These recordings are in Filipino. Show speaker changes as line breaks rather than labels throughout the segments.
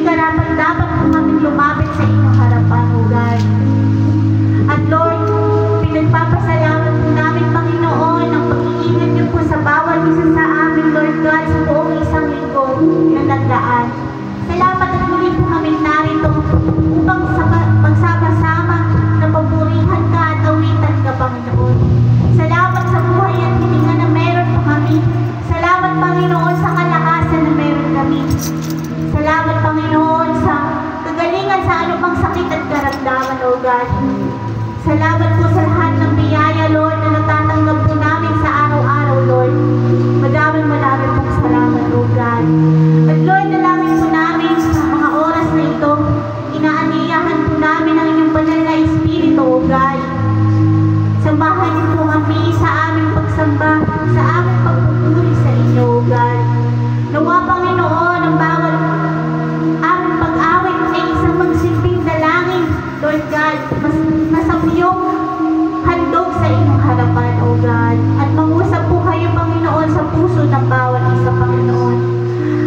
hindi karapat-dapat po kami lumapit sa inyong harapan, O God. At Lord, pinagpapasalamat po namin, Panginoon, ang pag-iingat niyo po sa bawat isa sa amin, Lord God, sa buong isang linggo na nagdaan. Salamat at muli po kami narito upang magsama-sama na papurihan ka at awitan ka, Panginoon. Salamat sa buhay at hininga na meron po kami. Salamat, Panginoon, sa kalakasan na meron kami. Salamat, Panginoon, sa kagalingan sa anumang sakit at karamdaman, O God. Salamat po sa lahat ng biyaya, Lord, na natatanggap po namin sa araw-araw, Lord. Maraming pong salamat, O God. At Lord, dalangin po namin sa mga oras na ito, inaaniyahan po namin ang inyong banal na Espiritu, O God. Samahan niyo po kami sa aming pagsamba, sa aming pagpupuri sa inyo, O God. Nawa, Panginoon, ang bawat aming pag-awit ay isang magsilbing dalangin, Lord God, masamyong handog sa inyong harapan, O God. At mangusap po kayo, Panginoon, sa puso ng bawat isa, Panginoon.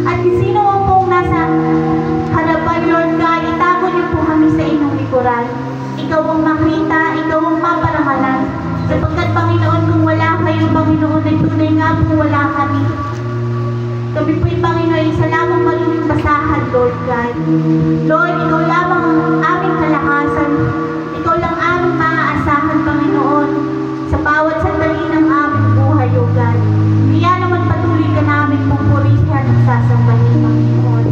At sino man pong nasa harapan, Lord God, itago niyo po kami sa inyong likuran. Ikaw ang makita, ikaw ang maparangalan. Sapagkat, Panginoon, kung wala kayo, Panginoon, ay tunay nga po wala kami. Kami po'y, Panginoon, isa lamang maluming basahan, Lord God. Lord, ikaw lamang ang aming kalakasan. Ikaw lang aming maaasahan, Panginoon, sa bawat sandali ng aming buhay, O God. Kaya naman patuloy ka namin pupurihan at sasambahin, Panginoon.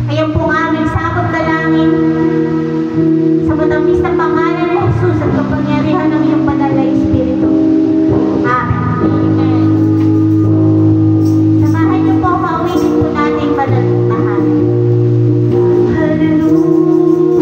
Ayan po ang aming sabot dalangin sa matamis na pangalan ng Jesus at kapangyarihan ng iyong banal na Espiritu. Amen. Samahan niyo po, pauwitin po natin banal na tahanan. Hallelujah.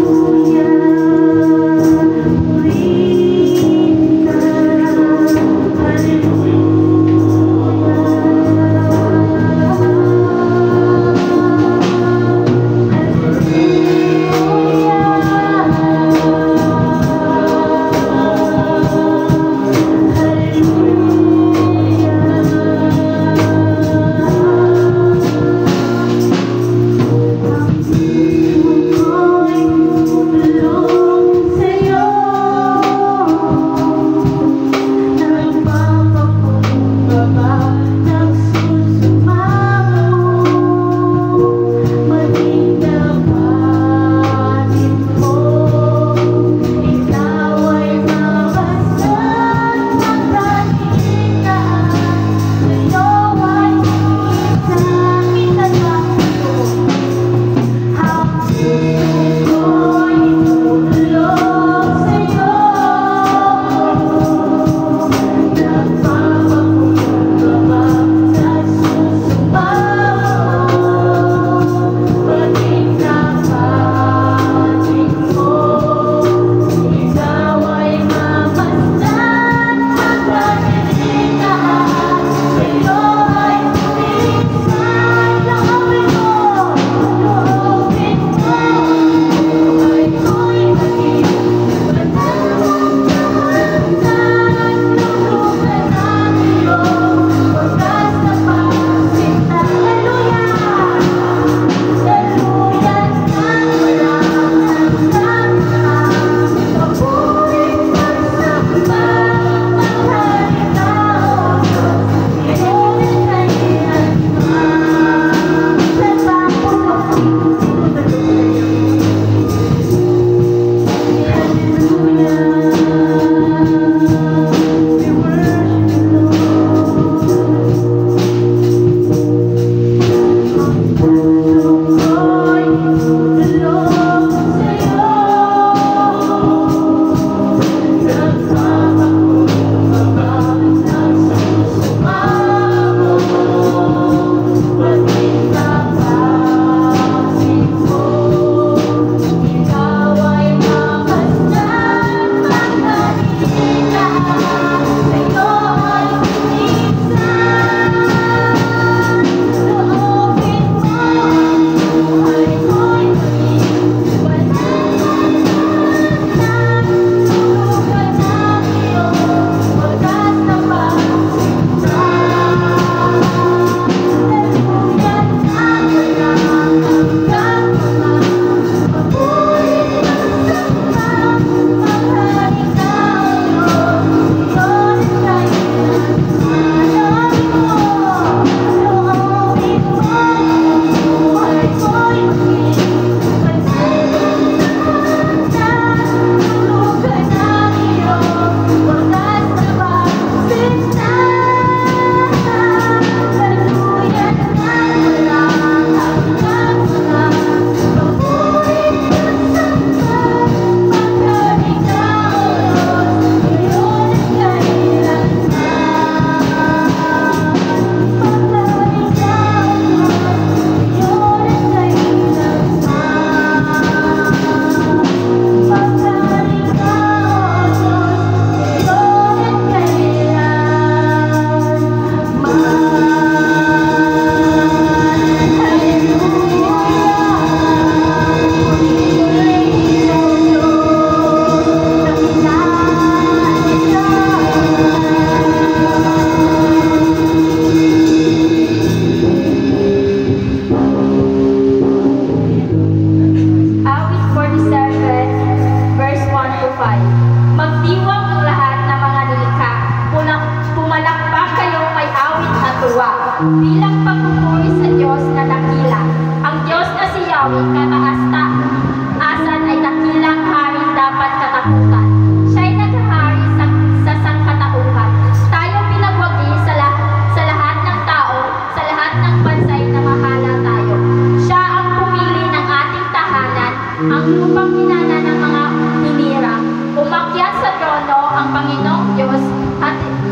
ang lupang minana ng mga hinirang. Umakyat sa trono ang Panginoong Diyos,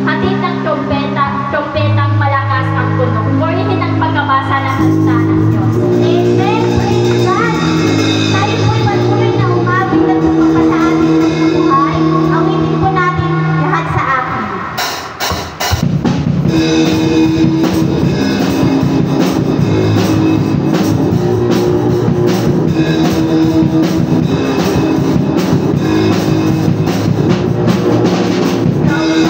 hatid ng trompetang malakas ang tunog. Purihin ang pagkabasa ng salita ng Diyos.
Amen. Praise God. Tayo po'y patuloy na umabig at tumapa sa ating mga buhay. Awitin po natin lahat sa akin. Ikaw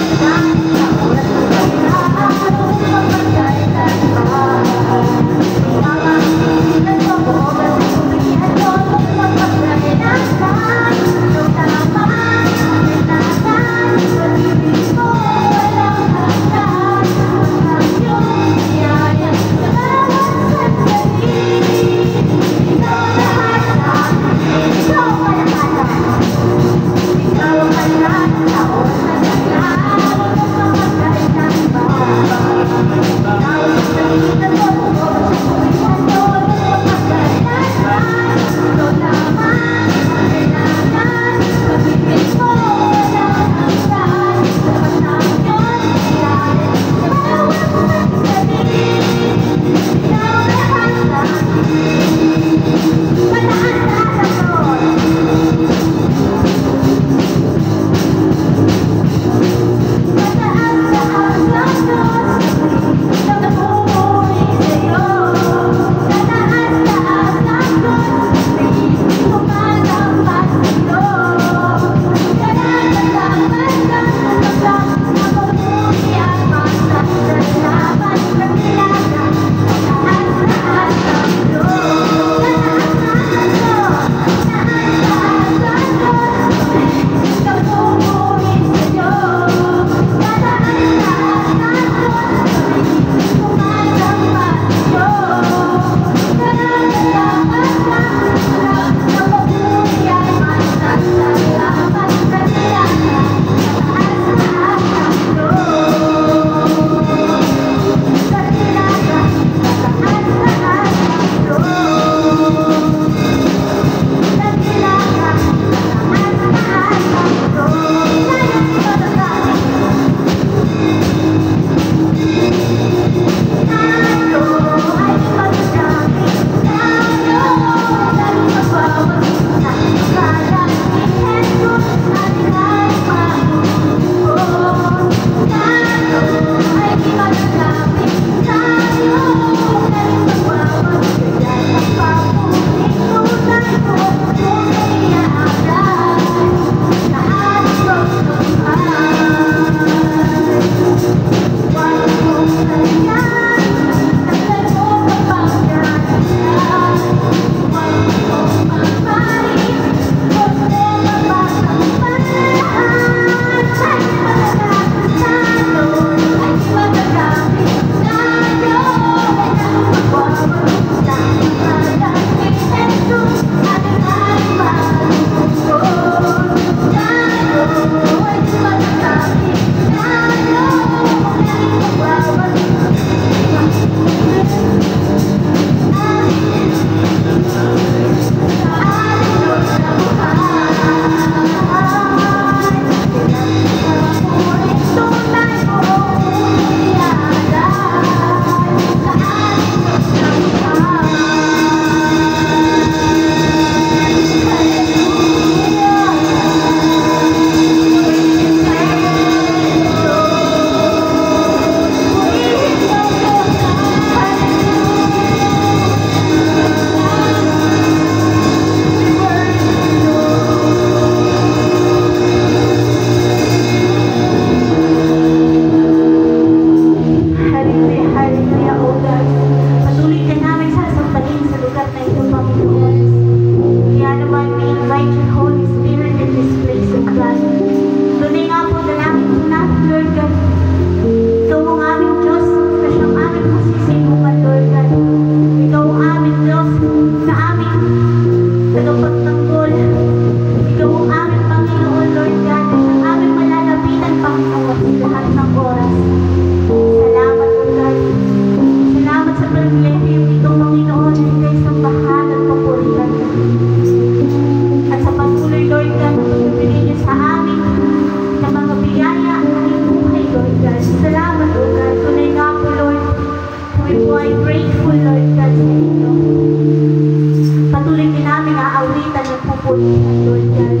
kabutihan, Lord God.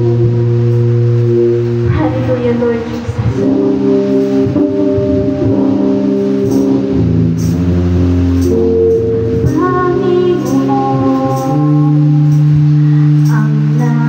Hallelujah, Lord Jesus. Sa aking tugon, kailanman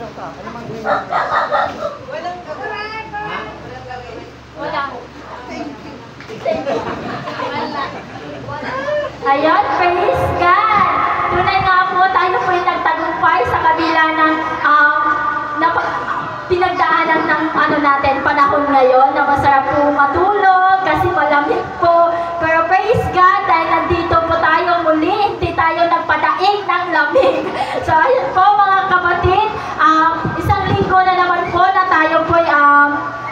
Wala. Ayun, praise God! Tunay nga po, tayo po yung nagtagumpay sa kabila ng pinagdaanan ng natin, panahon ngayon na masarap po matulog kasi malamig po. Pero praise God, dahil nandito po tayo muli, hindi tayo nagpadaig ng lamig. So ayun po mga kapatid, isang linggo na naman po na tayo po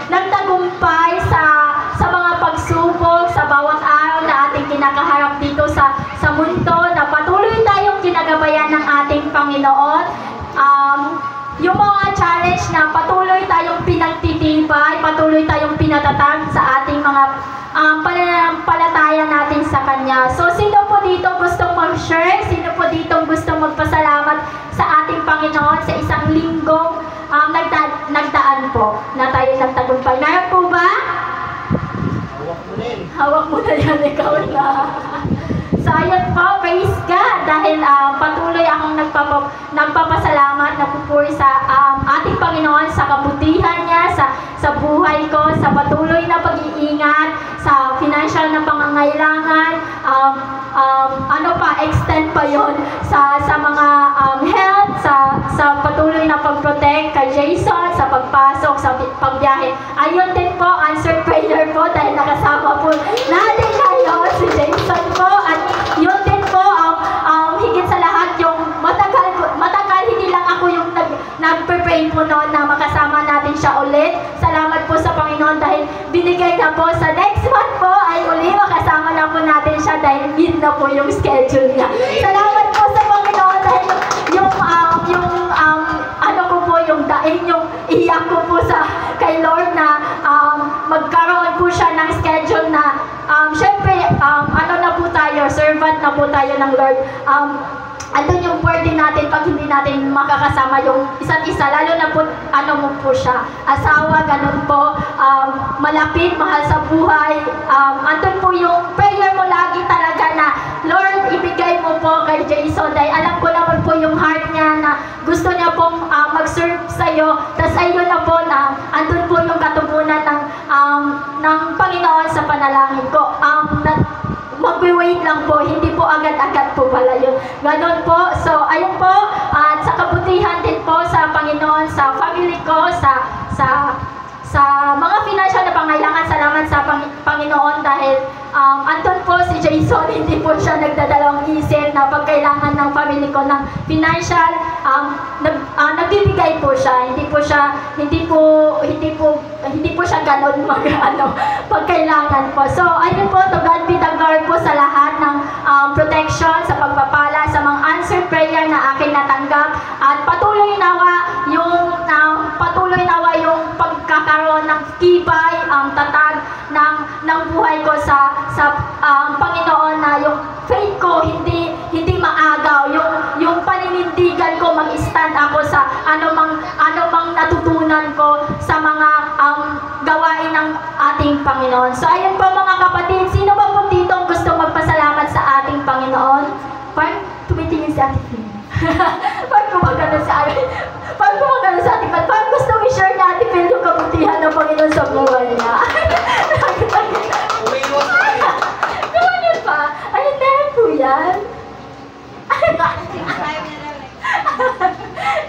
nagtagumpay sa mga pagsubok, sa bawat araw na ating kinakaharap dito sa mundo, na patuloy tayong ginagabayan ng ating Panginoon. Yung mga challenge na patuloy tayong pinagtitibay, patuloy tayong pinatatag sa ating mga pananampalataya natin sa Kanya. So, sino po dito gustong mag-share? Sino po dito gustong magpasalamat sa ating Panginoon sa isang linggong nagdaan po na tayo nagtagumpay? Meron po ba? Hawak mo na yan, ikaw na. So, ayun po, praise God, dahil patuloy akong nagpapasalamat na pupuri sa ating Panginoon sa kabutihan niya, sa buhay ko, sa patuloy na pag-iingat, sa financial na pangangailangan, extend pa yon sa mga health, sa patuloy na pag-protect kay Jason, sa pagpasok, sa pagbiyahe. Ayun din po, answered prayer po, dahil nakasama po natin kayo, si Jason po, at yun din po, higit sa lahat, yung matagal, hindi lang ako yung nag-pray po noon na makasama natin siya ulit. Salamat po sa Panginoon dahil binigay na po sa next month po ay uli makasama na po natin siya dahil yun na po yung schedule niya. Salamat po sa Panginoon dahil yung daing, yung iyak ko po kay Lord na magkaroon po siya ng schedule na syempre, na po tayo, servant na po tayo ng Lord. Andun yung word natin pag hindi natin makakasama yung isa't isa, lalo na po, mo po siya, asawa, ganun po, malapit, mahal sa buhay, andun po yung prayer mo lagi talaga na, Lord, ibigay mo po kay Jason, dahil alam ko naman po yung heart niya na gusto niya pong mag-serve sa'yo, tas ayun na po na, andun po yung katubunan ng Panginoon sa panalangin ko. Mag-wait lang po, hindi po agad-agad po pala yun. Ganon po. So, ayun po, at sa kabutihan din po sa Panginoon, sa family ko, sa mga financial na pangailangan, salamat sa Panginoon dahil andun po si Jason, hindi po siya nagdadalawang isip na pag kailangan ng family ko ng financial, nagbibigay po siya, hindi po siya ganon pag kailangan po. So, ayun po, to God be the glory po sa lahat ng protection, sa pagpapala, sa mga answered prayer na aking natanggap, at patuloy nawa yung pagkakaroon ng tibay, tatag ng buhay ko sa Panginoon, na yung faith ko hindi maagaw, yung paninindigan ko, mag-stand ako sa anumang natutunan ko sa mga gawain ng ating Panginoon. So ayun po mga kapatid, sino ba po dito gusto magpasalamat sa ating Panginoon? Parang tumitingin si Ate Phil. Parang gumagano sa atin. Parang gusto i-share ni Ate Phil yung kabutihan ng Panginoon sa buhay niya. Gawin pa? Ayun, meron po yan.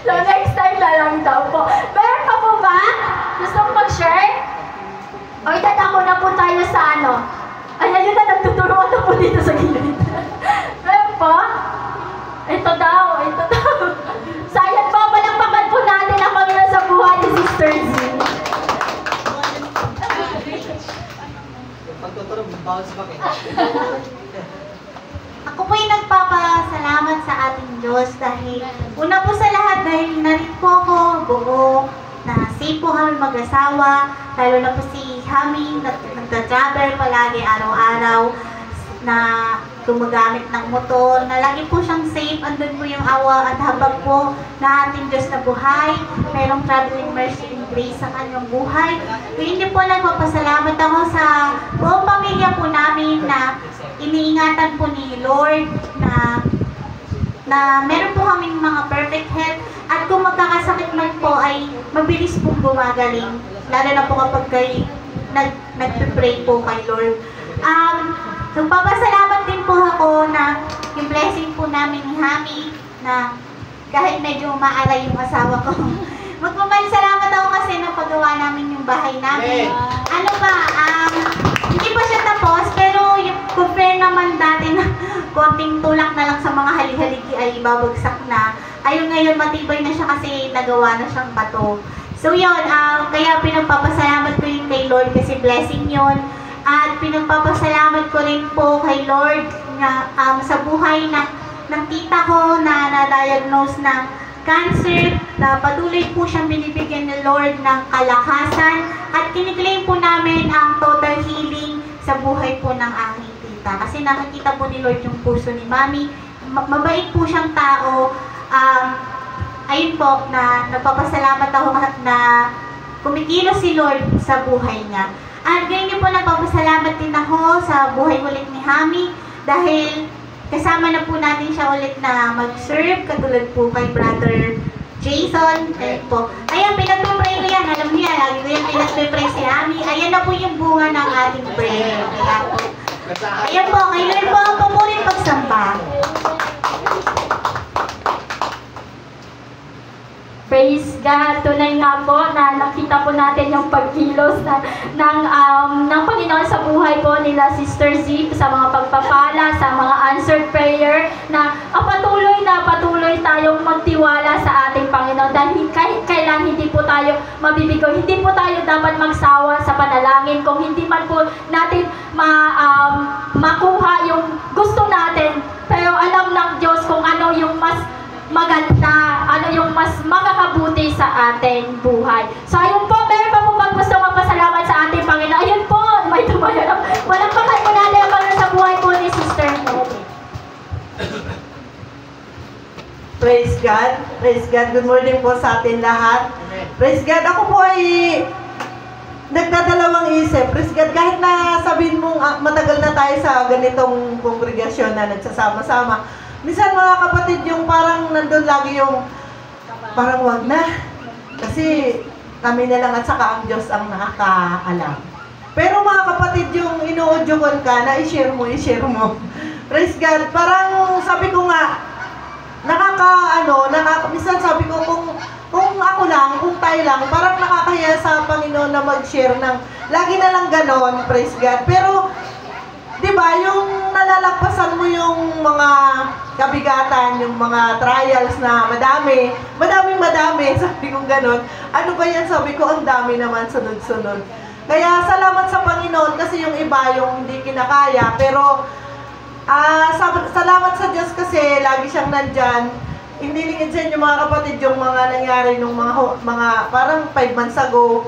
So next time na lang daw po. Meron pa po ba? Gusto mo mag-share? O itatako na po tayo sa Ayan, yun na, nagtuturuan na po dito sa gilid. Meron po? Ito daw. Sayang po, palakpakan po natin ang Panginoon sa buhay ni Sister Z.
Ako po yung nagpapasalamat sa ating Diyos dahil una po sa lahat dahil narin po ako buo na safe po kami mag-asawa, lalo na po si Hami nagta-travel palagi araw-araw na gumagamit ng motor, na lagi po siyang safe, andun po yung awa at habag po na ating Diyos na buhay, merong traveling mercy and grace sa kanyang buhay. Kaya hindi po nagpapasalamat ako sa buong pamilya po namin na iniingatan po ni Lord na meron po kaming mga perfect health, at kung magkakasakit man ay mabilis pong gumagaling. Lalo na po kapag kayo nagpe-pray po kay Lord. Nagpapasalamat din po ako na yung blessing po namin ni Hami na kahit medyo umaaray yung asawa ko. Magpapasalamat ako kasi napagawa namin yung bahay namin. Ano ba, hindi pa siya tapos pero yung compare naman dati na konting tulak na lang sa mga hali-haligi ay babagsak na. Ayun ngayon matibay na siya kasi nagawa na siyang bato. So yun, kaya pinagpapasalamat ko yun kay Lord kasi blessing yun. At pinagpapasalamat ko rin po kay Lord na sa buhay ng tita ko na na-diagnose ng cancer, na patuloy po siyang binibigyan ng Lord ng kalakasan at kiniklaim po namin ang total healing sa buhay po ng aking tita. Kasi nakikita po ni Lord yung puso ni Mami. Mabait po siyang tao. Ayun po, na nagpapasalamat ako na kumikilos si Lord sa buhay niya. At ganyan po nagpapasalamat din ako sa buhay ulit ni Hami dahil kasama na po natin siya ulit na mag-serve katulad po kay Brother Jason. Ayan po. Ayan, pinagpipray ko yan. Alam niya, lagi ko yan pinagpipray si Hami. Ayan na po yung bunga ng ating prayer. Ayan po, kay Lord po ang pamulit pagsamba.
Praise God! Tunay nga po na nakita po natin yung pagkilos ng Panginoon sa buhay po nila Sister Zip, sa mga pagpapala, sa mga answered prayer, na patuloy tayong magtiwala sa ating Panginoon dahil kahit kailan hindi po tayo mabibigo, hindi po tayo dapat magsawa sa panalangin kung hindi man po natin makuha yung gusto natin, pero alam ng Diyos kung ano yung mas maganda, ano yung mas makakabuti sa ating buhay. So ayun po, meron pa po bang gusto magpasalamat sa ating Panginoon? Ayun po, may tumayo. Walang pagkakunala sa buhay po ni Sister Ned.
Praise God. Praise God. Good morning po sa atin lahat. Praise God. Ako po ay nagdadalawang isip. Praise God. Kahit na sabihin mong matagal na tayo sa ganitong kongregasyon na nagsasama-sama, minsan mga kapatid, yung parang nandun lagi yung parang wag na. Kasi kami na lang at saka ang Diyos ang nakakaalam. Pero mga kapatid, yung inuudyokon ka na i-share mo. Praise God. Parang sabi ko nga, minsan sabi ko kung ako lang, kung tayo lang, parang nakakahiya sa Panginoon na mag-share ng lagi na lang ganon, praise God. Pero diba, yung nalalagpasan mo yung mga kabigatan, yung mga trials na madami, sabi kong ganon. Ano ba yan? Sabi ko, ang dami naman, sunod-sunod. Kaya salamat sa Panginoon kasi yung iba yung hindi kinakaya, pero salamat sa Diyos kasi lagi siyang nandyan. Hindi lingid sa inyo mga kapatid yung mga nangyari nung mga parang 5 months ago.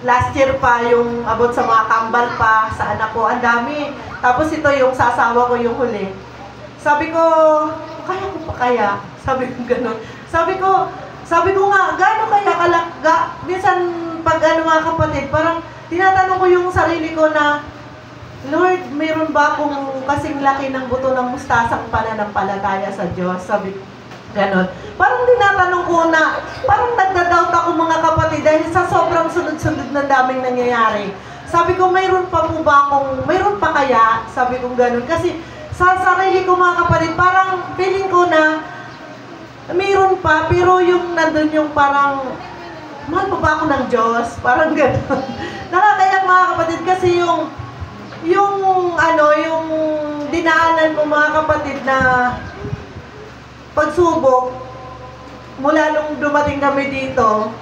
Last year pa, yung about sa mga kambal pa, sa anak ko, ang dami. Tapos ito yung sasawa ko yung huli. Sabi ko, kaya ko pa kaya? Sabi ko gano'n. Sabi ko nga, gano'n kaya kalakga? Minsan, pag mga kapatid, parang tinatanong ko yung sarili ko na, Lord, mayroon ba akong kasing laki ng buto ng mustasang pananampalataya sa Diyos? Sabi ko, ganon. Parang tinatanong ko na, parang nagda-doubt ako mga kapatid dahil sa sobrang sunod-sunod na daming nangyayari. Sabi ko, mayroon pa kaya? Sabi ko ganon. Kasi sa sarili ko mga kapatid, parang feeling ko na mayroon pa, pero yung nandun yung parang, mahal pa ba ako ng Diyos? Parang ganon. Nakakayak mga kapatid kasi yung dinaanan mo mga kapatid na pagsubok, mula nung dumating kami dito,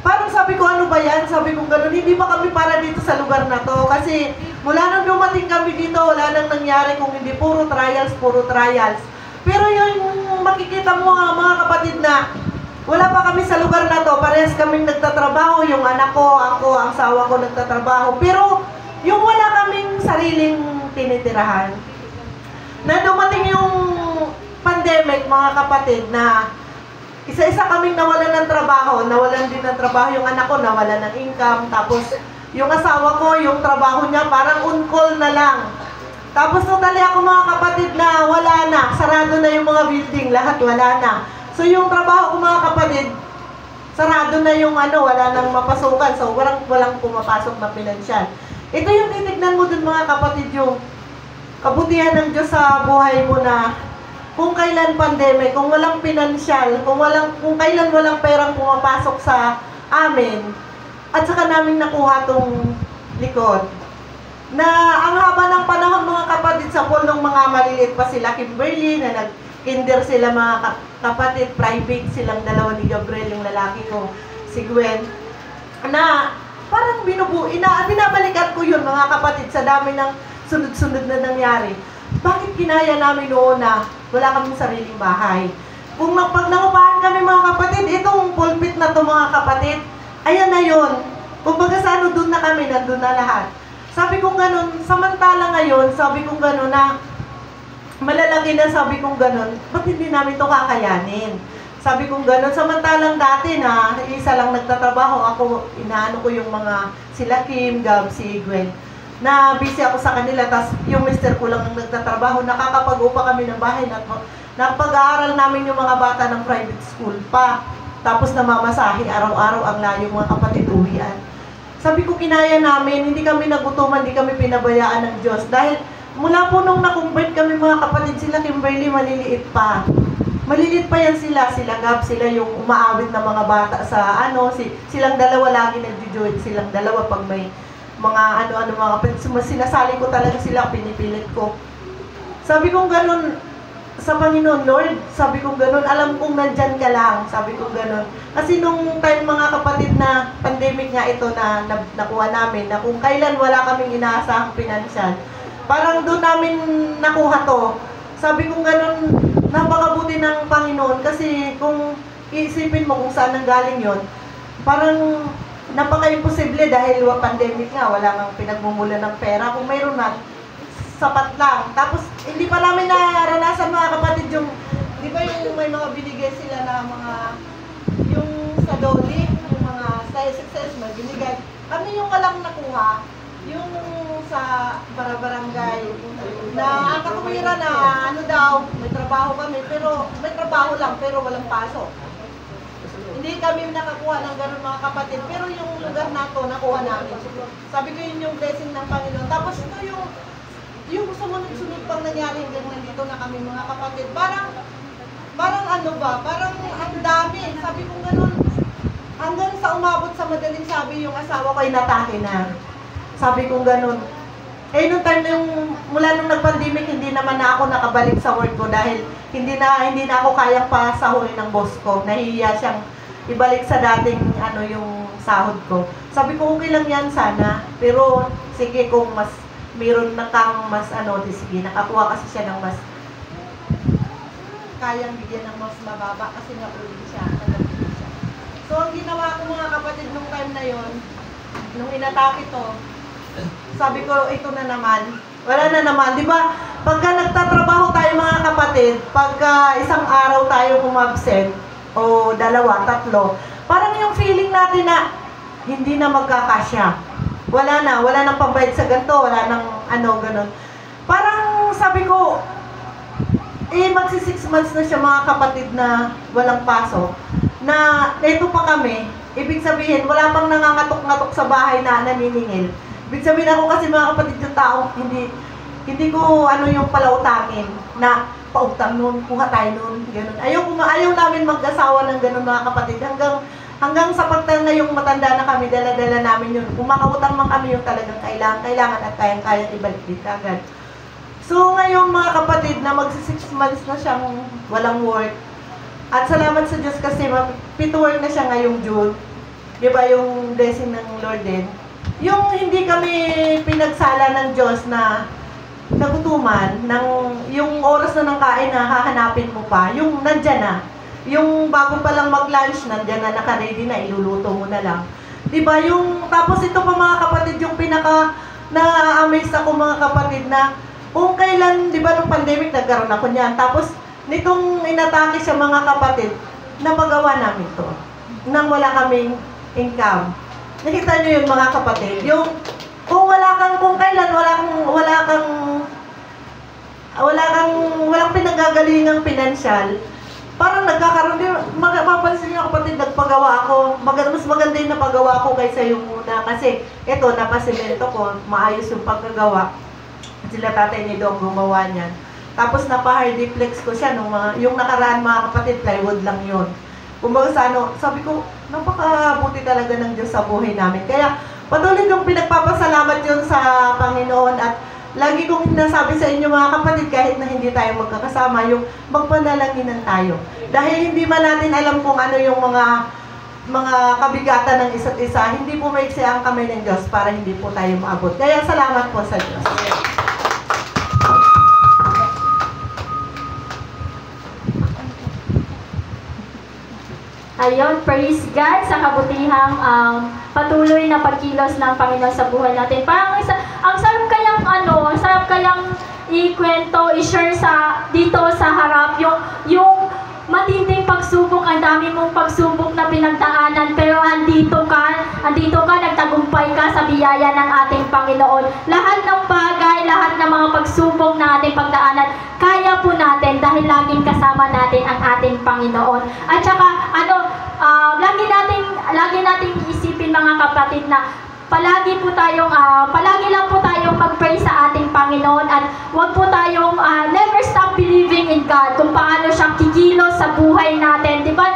parang sabi ko, ano ba yan? Sabi ko gano'n, hindi ba kami para dito sa lugar na to? Kasi mula nung dumating kami dito, wala nang nangyari kung hindi puro trials. Pero yung makikita mo mga kapatid na wala pa kami sa lugar na to, parehas kaming nagtatrabaho, yung anak ko, ako, ang asawa ko nagtatrabaho. Pero yung wala kaming sariling tinitirahan. Na dumating yung pandemic, mga kapatid, na isa-isa kaming nawalan ng trabaho, nawalan din ng trabaho yung anak ko, nawalan ng income, tapos yung asawa ko, yung trabaho niya parang on-call na lang. Tapos natali ako mga kapatid na wala na, sarado na yung mga building, lahat wala na. So yung trabaho ko mga kapatid, sarado sarado na yung wala nang mapasukan. So, walang pumapasok na pinansyal. Ito yung titignan mo dun mga kapatid, yung kabutihan ng Diyos sa buhay mo na kung kailan pandemic, kung walang pinansyal, kung kailan walang perang pumapasok sa amin, at saka namin nakuha tong likod. Na ang haba ng panahon mga kapatid sa pool nung mga maliliit pa sila, Kimberly, na nag-kinder sila mga kapatid, private silang dalawa ni Gabriel, yung lalaki ko, si Gwen, na parang binabalikan ko yun mga kapatid sa dami ng sunod-sunod na nangyari. Bakit kinaya namin noon na wala kaming sariling bahay? Kung pag nangupahan kami mga kapatid, itong pulpit na to mga kapatid, ayan na yun. Kung baga sa doon na kami, nandun na lahat. Sabi kong ganun, samantala ngayon, sabi kong ganun na, malalaki na sabi kong ganun, ba't hindi namin to kakayanin? Sabi kong ganun, samantalang dati na, isa lang nagtatrabaho, ako, inaano ko yung mga, sila Kim, Gab, si Gwen, na busy ako sa kanila, tas yung mister ko lang ang nagtatrabaho, nakakapag-upa kami ng bahay, nakapag-aaral namin yung mga bata ng private school pa, tapos namamasahe, araw-araw ang layo mga kapatid uwian. Sabi ko, kinaya namin, hindi kami nagutuman, hindi kami pinabayaan ng Diyos. Dahil mula po nung na-convert kami mga kapatid, sila Kimberly, maliliit pa. Maliliit pa yan sila Gab, sila yung umaawit na mga bata sa silang dalawa lagi nag-join, silang dalawa pag may mga mga kapatid. Sinasali ko talaga sila, pinipilit ko. Sabi kong ganun, sa Panginoon, Lord, sabi kong ganun, alam kong nandyan ka lang, sabi kong ganun. Kasi nung time mga kapatid na pandemic nga ito na nakuha namin, na kung kailan wala kaming inaasahang pinansyal, parang doon namin nakuha to. Sabi kong ganun, napakabuti ng Panginoon kasi kung iisipin mo kung saan nanggaling yon, parang napaka-imposible dahil pandemic nga, wala nang pinagmumula ng pera. Kung mayroon man, sapat lang. Tapos, hindi pa namin naranasan mga kapatid yung, di ba yung may mga binigay sila na mga, yung sa Dolly, yung mga sa SSS, may binigay. Kami yung walang nakuha, yung sa barangay, na ang kakumira na, may trabaho kami, pero may trabaho lang, pero walang pasok. Hindi kami nakakuha ng ganun mga kapatid, pero yung lugar na to, nakuha namin. Sabi ko yun yung blessing ng Panginoon. Tapos ito yung sumunod-sunod pang nangyari hanggang nandito na kami mga kapatid. Parang parang ang dami. Sabi ko ganun, hanggang sa umabot sa madaling sabi yung asawa ko ay natake na. Sabi ko ganun. Nung time na mula nung nag-pandemic, hindi naman na ako nakabalik sa work ko dahil hindi na ako kayang pasahurin ng boss ko. Nahihiya siyang ibalik sa dating yung sahod ko. Sabi ko okay lang yan sana, pero sige kung mas mayroon na kang mas sige, nakakuha kasi siya ng mas kayang bigyan ng mas mababa kasi nga siya. So ang ginawa ko mga kapatid nung time na yon, nung inatake to, sabi ko ito na naman, wala na naman, di ba? Pagka nagtatrabaho tayo mga kapatid, pagka isang araw tayo umabsent o dalawa, tatlo, parang yung feeling natin na hindi na magkakasya. Wala nang pambayad sa ganito, wala nang ganun. Parang sabi ko, magsi 6 months na siya mga kapatid na walang pasok. Na ito pa kami, ibig sabihin, wala pang nangangatok-ngatok sa bahay na naniningil. Ibig sabihin ako kasi mga kapatid yung tao, hindi ko yung palautangin na pautang nun, kuha tayo nun, ganun. Ayaw namin mag-asawa ng ganun mga kapatid hanggang sa pagtanda yung matanda na kami, dala-dala namin yun. Kung makautang man kami yung talagang kailangan at kayang-kayang ibalik dito agad. So ngayon mga kapatid na magsi 6 months na siyang walang work. At salamat sa Diyos kasi pito work na siya ngayong June. Diba yung blessing ng Lord din. Yung hindi kami pinagsala ng Diyos na nagutuman, yung oras na ng kain na hahanapin mo pa, yung nandyan na. Yung bago pa lang mag-lunch, nandyan na naka-ready na, iluluto mo na lang. Diba? Tapos ito pa mga kapatid, yung pinaka na-amaze ako mga kapatid na kung kailan, diba nung pandemic, nagkaroon ako niyan. Tapos nitong inatake siya mga kapatid, napagawa namin to. Nang wala kaming income. Nakita niyo yun mga kapatid, kung kailan walang pinanggagalingang pinansyal, parang nagkakaroon din, mapapansin niyo kapatid, nagpagawa ako, mas maganda yung napagawa ko kaysa yung una. Kasi ito, napasimento ko, maayos yung pagkagawa. Sila tatay ni Dong gumawa niyan. Tapos napa-hardiplex ko siya, yung nakaraan mga kapatid, plywood lang yun. Kumbaga sa sabi ko, napakabuti talaga ng Diyos sa buhay namin. Kaya patuloy kong pinagpapasalamat yun sa Panginoon at lagi kong nasabi sa inyo mga kapatid, kahit na hindi tayo magkakasama, yung magpanalanginan tayo. Dahil hindi man natin alam kung ano yung mga kabigatan ng isa't isa, hindi po maiksi ang kamay ng Diyos para hindi po tayo maabot. Kaya salamat po sa Diyos.
Ayun, praise God sa kabutihang patuloy na pagkilos ng Panginoon sa buhay natin. Parang ang sarap kayang ikwento, i-share dito sa harap yung matinding pagsubok, ang dami mong pagsubok na pinagdaanan, pero andito ka, nagtagumpay ka sa biyaya ng ating Panginoon. Lahat ng bagay, lahat ng mga pagsubok na ating pagdaanan, kaya po natin dahil laging kasama natin ang ating Panginoon. At saka, lagi nating iisipin mga kapatid na palagi lang po tayong mag-pray sa ating Panginoon at huwag po tayong never stop believing in God kung paano siya kikilos sa buhay natin. Di ba?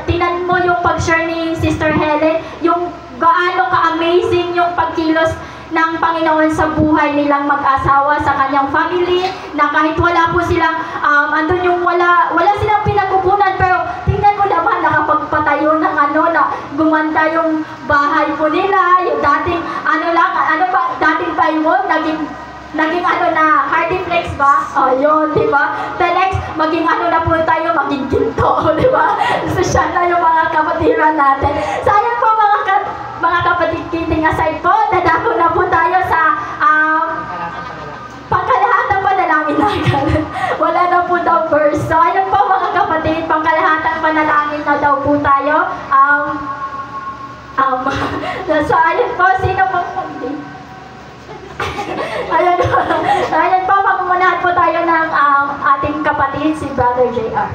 Tinan mo yung pag-share ni Sister Helen, yung gaano ka-amazing yung pagkilos ng Panginoon sa buhay nilang mag-asawa, sa kanyang family, na kahit wala po silang, andun yung wala silang pinagkukunan, pero tingnan mo naman, nakapagpatayo ng na gumanda yung bahay po nila, yung dating, dating plywood, naging na, hardiplex ba? O, yun, di ba? The next, maging na po tayo, maging ginto, di ba? Social na yung mga kapatiran natin. Sayang po mga kapatid, kidding aside po, dadako na po tayo sa pangkalahatang panalangin natin. Wala na po daw verse. So, ayun po mga kapatid, pangkalahatang panalangin na daw po tayo. So, ayun po, sino po ayun po, mamunahan po tayo ng ating kapatid, si Brother JR.